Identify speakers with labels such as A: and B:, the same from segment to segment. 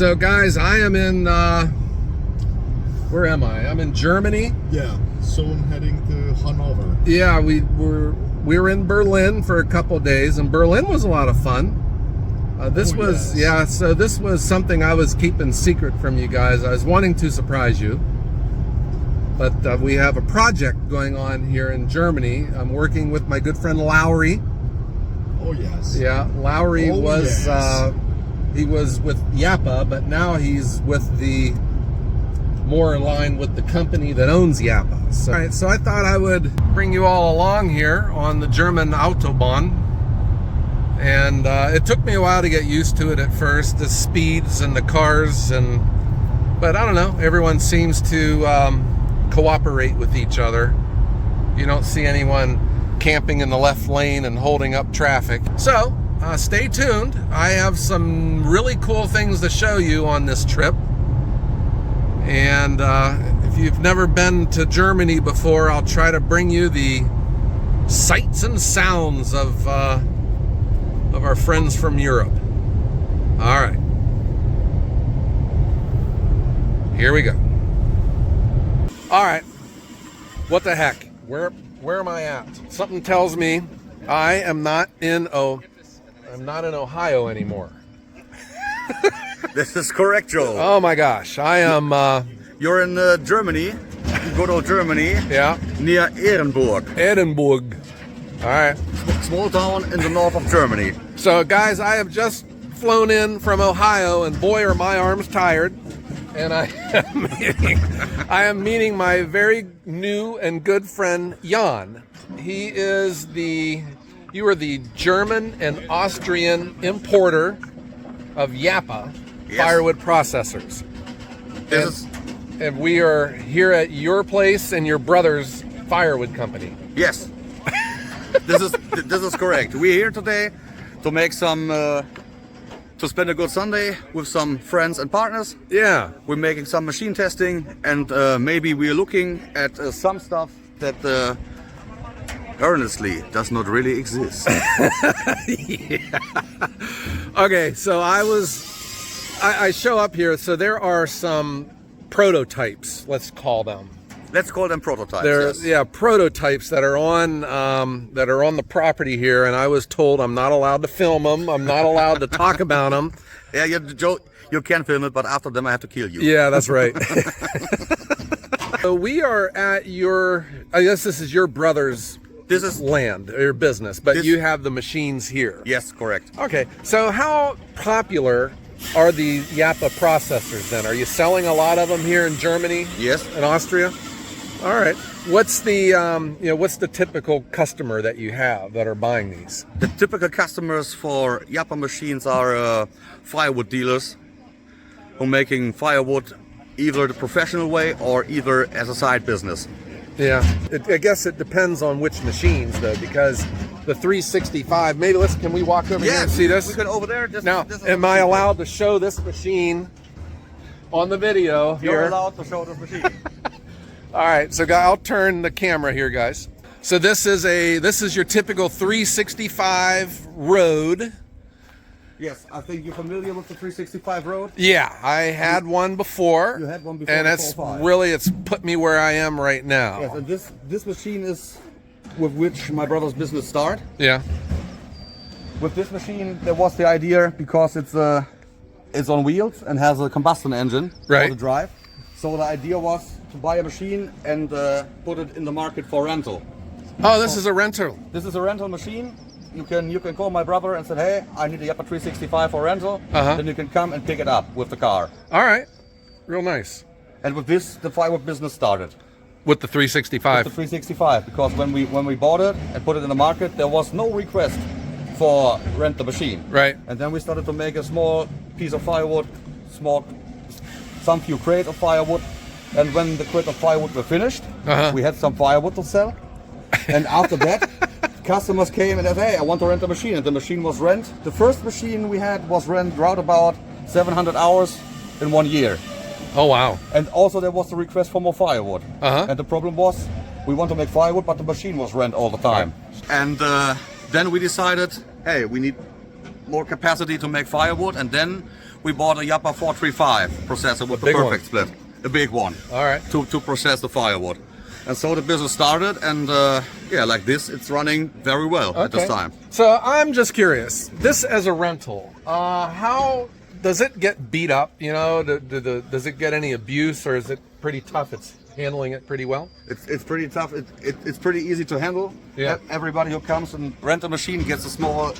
A: So guys, I am in, where am I? I'm in Germany.
B: Yeah, so I'm heading to Hanover.
A: Yeah, we were in Berlin for a couple days, and Berlin was a lot of fun. So this was something I was keeping secret from you guys. I was wanting to surprise you. But we have a project going on here in Germany. I'm working with my good friend Lowry.
B: Oh yes.
A: Yeah, Lowry he was with Japa, but now he's with the more in line with the company that owns Japa. So, all right, so I thought I would bring you all along here on the German Autobahn. And it took me a while to get used to it at first, the speeds and the cars, but I don't know, everyone seems to cooperate with each other. You don't see anyone camping in the left lane and holding up traffic. So stay tuned. I have some really cool things to show you on this trip. And if you've never been to Germany before, I'll try to bring you the sights and sounds of our friends from Europe. All right, here we go. All right, what the heck? Where am I at? Something tells me I am not in Ohio anymore.
C: This is correct, Joe.
A: Oh my gosh, I am.
C: You're in Germany, good old Germany.
A: Yeah.
C: Near Ehrenburg.
A: Edinburgh. All right.
C: Small town in the north of Germany.
A: So guys, I have just flown in from Ohio, and boy, are my arms tired. And I am meeting my very new and good friend Jan. You are the German and Austrian importer of Japa firewood processors. And we are here at your place and your brother's firewood company.
C: Yes. This is correct. We're here today to make some to spend a good Sunday with some friends and partners.
A: Yeah.
C: We're making some machine testing, and maybe we're looking at some stuff that earnestly does not really exist.
A: Yeah. Okay, so I show up here, so there are some prototypes, let's call them.
C: Let's call them prototypes.
A: There's prototypes that are on the property here, and I was told I'm not allowed to film them. I'm not allowed to talk about them.
C: Yeah, Joe, you can film it, but after them I have to kill you.
A: Yeah, that's right. So we are at I guess this is your brother's land, or your business, but you have the machines here.
C: Yes, correct.
A: Okay, so how popular are the Japa processors then? Are you selling a lot of them here in Germany?
C: Yes.
A: In Austria? All right. What's the typical customer that you have that are buying these?
C: The typical customers for Japa machines are firewood dealers who are making firewood either the professional way or either as a side business.
A: Yeah, I guess it depends on which machines though, because the 365, maybe can we walk over here and see this?
C: We can over there.
A: Now, am I allowed to show this machine on the video here?
C: You're allowed to show this machine.
A: All right, so I'll turn the camera here, guys. So this is your typical 365 road.
C: Yes, I think you're familiar with the 365 road.
A: Yeah, I had one before.
C: You had one before,
A: and it's put me where I am right now.
C: Yes, and this machine is with which my brother's business started.
A: Yeah.
C: With this machine, there was the idea because it's on wheels and has a combustion engine for the drive. So the idea was to buy a machine and put it in the market for rental.
A: Oh, this is a rental.
C: This is a rental machine. You can call my brother and say, hey, I need a Japa 365 for rental. Then you can come and pick it up with the car.
A: All right, real nice.
C: And with this, the firewood business started.
A: With the 365.
C: With the 365, because when we bought it and put it in the market, there was no request for rent the machine.
A: Right.
C: And then we started to make a small piece of firewood, some few crate of firewood. And when the crate of firewood were finished, we had some firewood to sell. And after that, customers came and said, hey, I want to rent a machine. And the machine was rent. The first machine we had was rent round about 700 hours in 1 year.
A: Oh, wow.
C: And also there was the request for more firewood. And the problem was, we want to make firewood, but the machine was rent all the time. And then we decided, hey, we need more capacity to make firewood. And then we bought a Japa 435 processor with the
A: big
C: perfect
A: one.
C: split, a big one.
A: All right.
C: To process the firewood. And so the business started, and yeah, like this, it's running very well at this time.
A: So I'm just curious, this as a rental, how does it get beat up? You know, does it get any abuse, or is it pretty tough? It's handling it pretty well?
C: It's pretty tough. It's pretty easy to handle.
A: Yeah.
C: Everybody who comes and rent a machine gets a small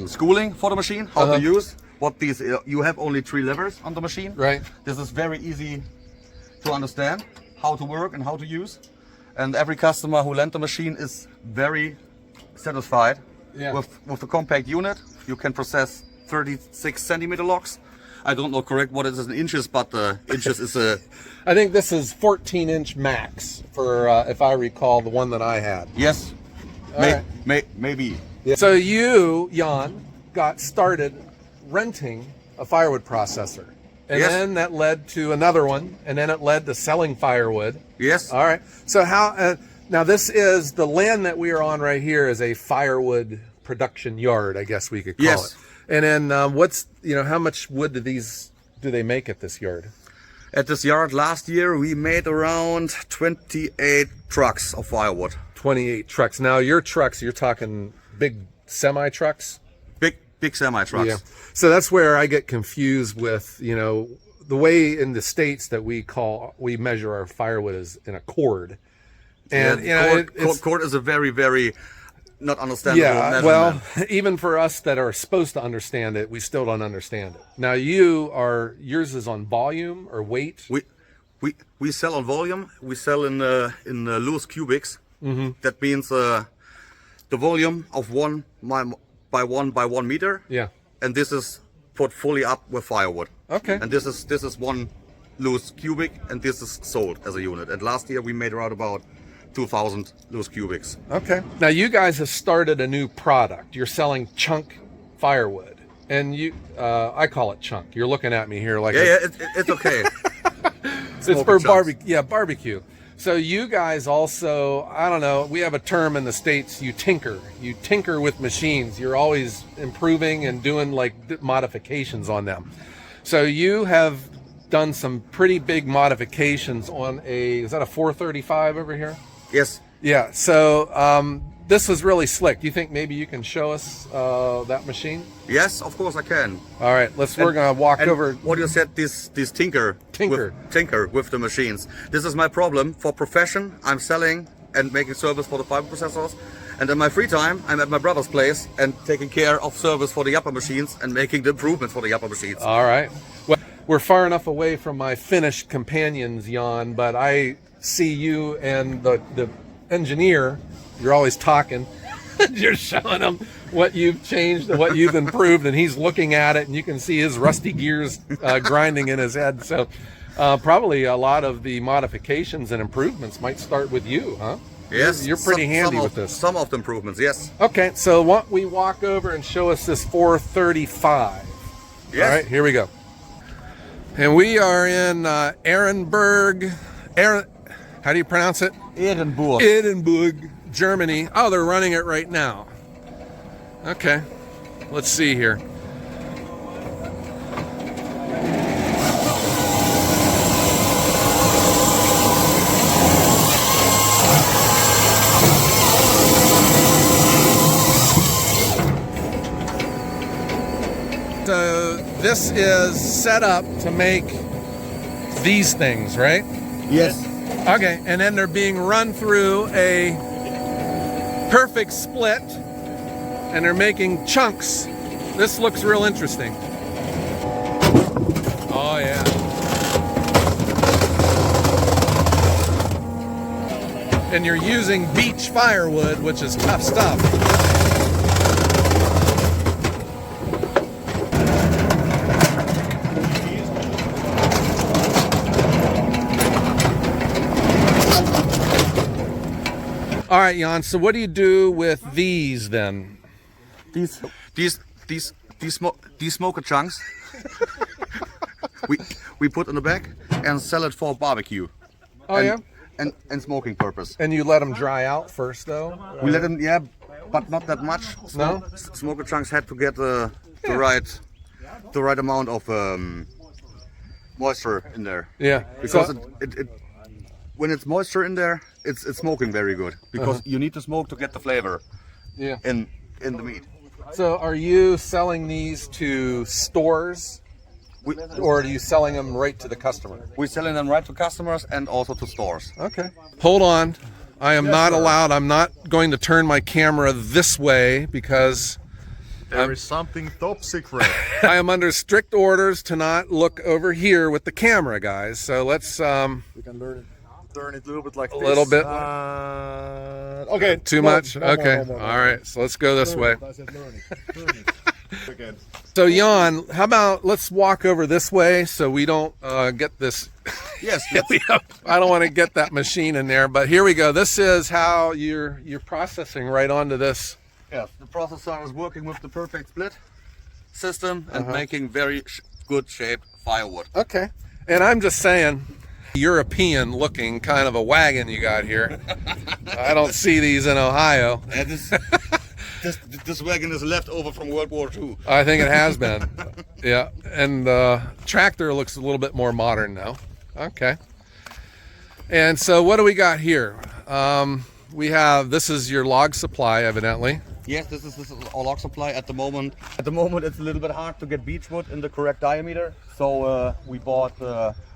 C: schooling for the machine, how to use. What these, you have only 3 levers on the machine.
A: Right.
C: This is very easy to understand how to work and how to use. And every customer who lent the machine is very satisfied with the compact unit. You can process 36 centimeter logs. I don't know correct what it is in inches, but inches is a...
A: I think this is 14-inch max for, if I recall, the one that I had.
C: Yes, maybe.
A: Yeah. So you, Jan, got started renting a firewood processor. And then that led to another one, and then it led to selling firewood.
C: Yes.
A: All right. So how, now this is, the land that we are on right here is a firewood production yard, I guess we could call it. And then what's, you know, how much wood do they make at this yard?
C: At this yard last year, we made around 28 trucks of firewood.
A: 28 trucks. Now your trucks, you're talking big semi trucks?
C: Big semi trucks.
A: Yeah. So that's where I get confused with, you know, the way in the States that we measure our firewood is in a cord. And you know,
C: cord is a very, very not understandable measurement.
A: Well, even for us that are supposed to understand it, we still don't understand it. Now yours is on volume or weight?
C: We sell on volume. We sell in loose cubics. Mm-hmm. That means the volume of 1 by 1 meter.
A: Yeah.
C: And this is put fully up with firewood.
A: Okay.
C: And this is 1 loose cubic, and this is sold as a unit. And last year we made around about 2,000 loose cubics.
A: Okay. Now you guys have started a new product. You're selling chunk firewood, and I call it chunk. You're looking at me here like
C: it's okay.
A: It's for barbecue. Yeah, barbecue. So you guys also, I don't know, we have a term in the States, you tinker with machines. You're always improving and doing like modifications on them. So you have done some pretty big modifications on is that a 435 over here?
C: Yes.
A: Yeah, so this was really slick. Do you think maybe you can show us that machine?
C: Yes, of course I can.
A: All right, we're gonna walk over.
C: What you said, this tinker with the machines. This is my problem. For profession, I'm selling and making service for the fiber processors. And in my free time, I'm at my brother's place and taking care of service for the Japa machines and making the improvements for the Japa machines.
A: All right. Well, we're far enough away from my Finnish companions, Jan, but I see you and the engineer. You're always talking. You're showing him what you've changed and what you've improved, and he's looking at it, and you can see his rusty gears grinding in his head. So probably a lot of the modifications and improvements might start with you, huh?
C: Yes.
A: You're pretty handy with this.
C: Some of the improvements, yes.
A: Okay, so why don't we walk over and show us this 435?
C: Yes.
A: All right, here we go. And we are in Ehrenburg. How do you pronounce it? Ehrenburg, Germany. Oh, they're running it right now. Okay, let's see here. So this is set up to make these things, right?
C: Yes.
A: Okay, and then they're being run through a perfect split, and they're making chunks. This looks real interesting. Oh yeah. And you're using beech firewood, which is tough stuff. All right, Jan, so what do you do with these then?
C: These smoker chunks we put in the bag and sell it for barbecue.
A: Oh, yeah?
C: And smoking purpose.
A: And you let them dry out first, though?
C: We let them, but not that much.
A: No?
C: Smoker chunks had to get the right amount of moisture in there.
A: Yeah.
C: Because it when it's moisture in there, it's smoking very good. Because you need to smoke to get the flavor.
A: Yeah.
C: In the meat.
A: So are you selling these to stores, or are you selling them right to the customer?
C: We're selling them right to customers and also to stores.
A: Okay. Hold on. I am not allowed. I'm not going to turn my camera this way because
B: There is something top secret.
A: I am under strict orders to not look over here with the camera, guys. So let's
B: We can turn it a little bit like this.
A: a little bit.
B: Okay.
A: Too much? Okay. All right. So let's go this way.
B: I said learn it. Again.
A: So Jan, how about let's walk over this way so we don't get this.
C: Yes.
A: I don't want to get that machine in there, but here we go. This is how you're processing right onto this.
C: Yes. The processor is working with the perfect split system and making very good shaped firewood.
A: Okay. And I'm just saying, European looking kind of a wagon you got here. I don't see these in Ohio.
C: And this wagon is left over from World War II.
A: I think it has been. Yeah. And the tractor looks a little bit more modern now. Okay. And so what do we got here? We have, this is your log supply, evidently.
C: Yes, this is our log supply at the moment. At the moment, it's a little bit hard to get beechwood in the correct diameter. So we bought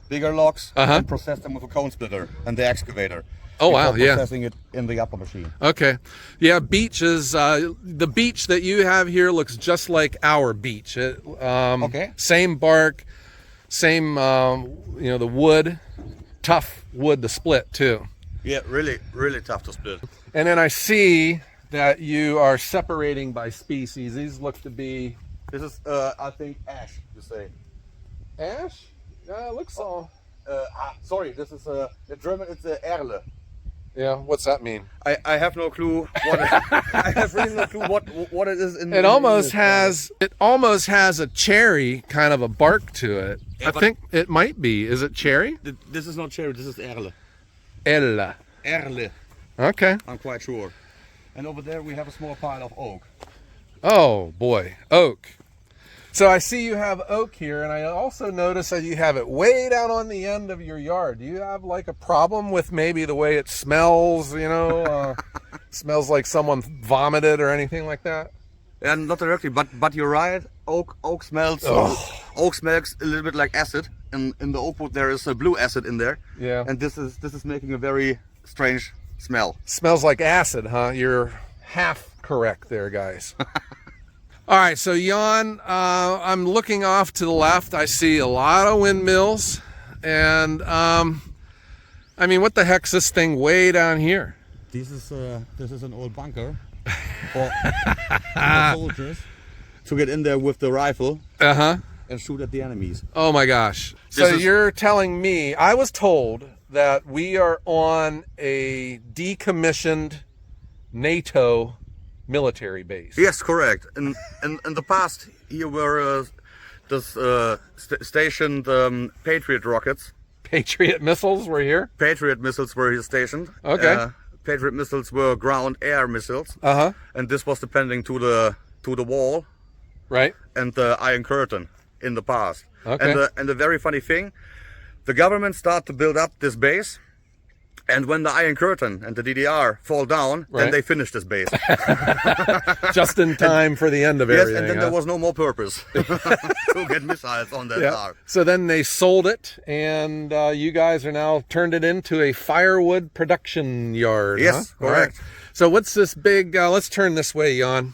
C: bigger logs and processed them with a cone splitter and the excavator.
A: Oh wow, yeah.
C: Processing it in the Japa machine.
A: Okay. Yeah, beech is, the beech that you have here looks just like our beech. Okay. Same bark, same, the wood, tough wood to split too.
C: Yeah, really, really tough to split.
A: And then I see that you are separating by species. These look to be...
C: This is, I think, ash, you say.
A: Ash? It looks all...
C: Sorry, this is, in German it's Erle.
A: Yeah, what's that mean?
C: I have no clue what I have really no clue what it is in
A: it almost has a cherry kind of a bark to it.
C: Yeah,
A: I think it might be. Is it cherry?
C: This is not cherry, this is Erle.
A: Erle. Okay.
C: I'm quite sure. And over there we have a small pile of oak.
A: Oh boy, oak. So I see you have oak here, and I also notice that you have it way down on the end of your yard. Do you have like a problem with maybe the way it smells, smells like someone vomited or anything like that?
C: And not directly, but you're right. Oak smells oak smells a little bit like acid. In the oak wood there is a blue acid in there.
A: Yeah.
C: And this is making a very strange smell.
A: Smells like acid, huh? You're half correct there, guys. All right, so Jan, I'm looking off to the left. I see a lot of windmills, and I mean, what the heck's this thing way down here?
C: This is an old bunker for soldiers to get in there with the rifle and shoot at the enemies.
A: Oh my gosh! So you're telling me, I was told that we are on a decommissioned NATO military base.
C: Yes, correct. In the past, here were stationed Patriot rockets.
A: Patriot missiles were here?
C: Patriot missiles were here stationed.
A: Okay.
C: Patriot missiles were ground air missiles. And this was depending to the wall.
A: Right.
C: And the Iron Curtain in the past.
A: Okay.
C: And the very funny thing, the government started to build up this base. And when the Iron Curtain and the DDR fall down, then they finish this base.
A: Just in time for the end of everything.
C: Yes, and then there was no more purpose to get missiles on that arc.
A: So then they sold it, and you guys are now turned it into a firewood production yard.
C: Yes, correct.
A: Right. So what's this big, let's turn this way, Jan.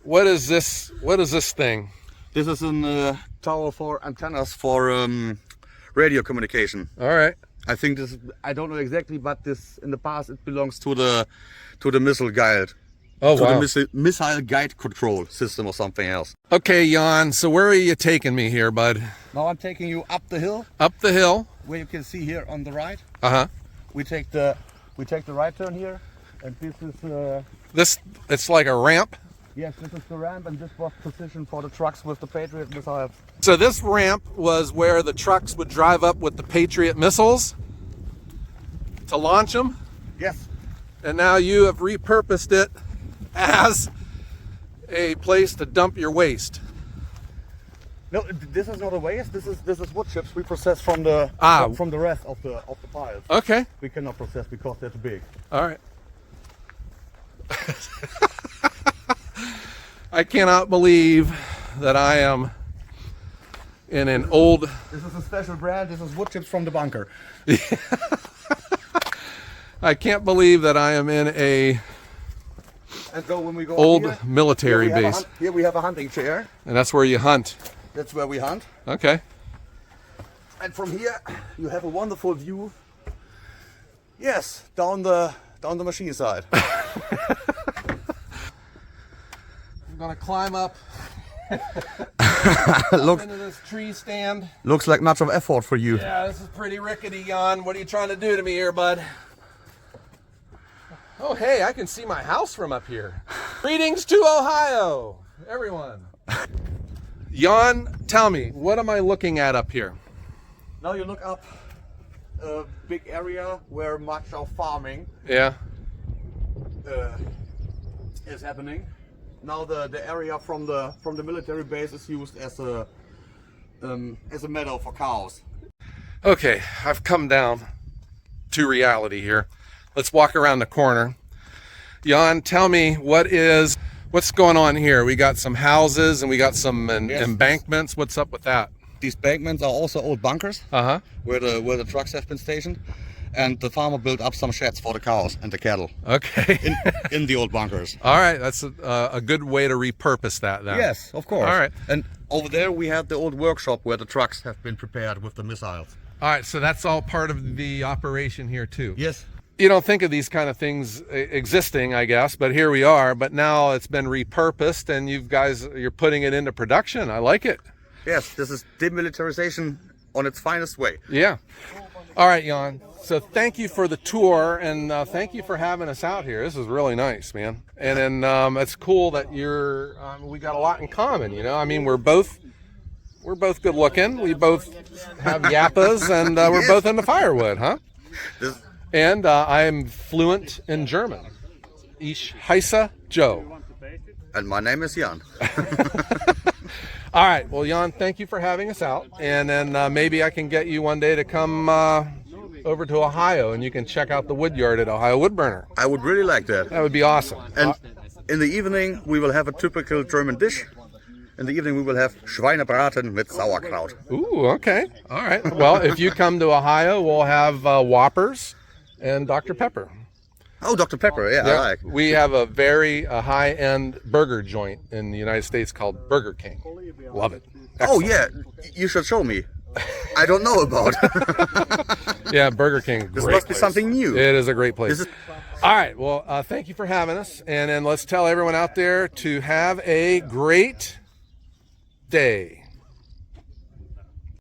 A: What is this? What is this thing?
C: This is a tower for antennas for radio communication.
A: All right.
C: I think this, I don't know exactly, but this in the past it belongs to the missile guide.
A: Oh, wow.
C: The missile guide control system or something else.
A: Okay, Jan, so where are you taking me here, bud?
C: Now I'm taking you up the hill.
A: Up the hill?
C: Where you can see here on the right. We take the right turn here, and this is
A: it's like a ramp?
C: Yes, this is the ramp, and this was positioned for the trucks with the Patriot missiles.
A: So this ramp was where the trucks would drive up with the Patriot missiles to launch them?
C: Yes.
A: and now you have repurposed it as a place to dump your waste.
C: No, this is not a waste. This is wood chips we process from the rest of the piles.
A: Okay.
C: We cannot process because they're too big.
A: All right. I cannot believe that I am in an old...
C: This is a special brand. This is wood chips from the bunker.
A: I can't believe that I am in a
C: and so when we go
A: old
C: here,
A: military base.
C: Here we have a hunting chair.
A: And that's where you hunt.
C: That's where we hunt.
A: Okay.
C: And from here you have a wonderful view. Yes, down the machine side.
A: I'm gonna climb up into this tree stand.
C: Looks like much of effort for you.
A: Yeah, this is pretty rickety, Jan. What are you trying to do to me here, bud? Oh, hey, I can see my house from up here. Greetings to Ohio, everyone. Jan, tell me, what am I looking at up here?
C: Now you look up a big area where much of farming
A: Yeah.
C: is happening. Now the area from the military base is used as a meadow for cows.
A: Okay, I've come down to reality here. Let's walk around the corner. Jan, tell me what's going on here? We got some houses and we got some embankments. What's up with that?
C: These embankments are also old bunkers. Where the trucks have been stationed, and the farmer built up some sheds for the cows and the cattle.
A: Okay.
C: in the old bunkers.
A: All right, that's a good way to repurpose that then.
C: Yes, of course.
A: All right.
C: And over there we have the old workshop where the trucks have been prepared with the missiles.
A: All right, so that's all part of the operation here too.
C: Yes.
A: You don't think of these kind of things existing, I guess, but here we are. But now it's been repurposed and you're putting it into production. I like it.
C: Yes, this is demilitarization on its finest way.
A: Yeah. All right, Jan. So thank you for the tour, and thank you for having us out here. This is really nice, man. And then it's cool that we got a lot in common, you know. I mean, we're both good looking. We both have Japas, and we're both into firewood, huh? And I'm fluent in German. Ich heiße Joe.
C: And my name is Jan.
A: All right. Well, Jan, thank you for having us out. And then maybe I can get you one day to come over to Ohio and you can check out the wood yard at Ohio Woodburner.
C: I would really like that.
A: That would be awesome.
C: And in the evening, we will have a typical German dish. In the evening, we will have Schweinebraten mit Sauerkraut.
A: Ooh, okay. All right. Well, if you come to Ohio, we'll have Whoppers and Dr. Pepper.
C: Oh, Dr. Pepper, yeah, I like.
A: We have a very high-end burger joint in the United States called Burger King. Love it. Excellent.
C: Oh, yeah. You should show me. I don't know about.
A: Yeah, Burger King.
C: This must be something new.
A: It is a great place. All right. Well, thank you for having us. And then let's tell everyone out there to have a great day.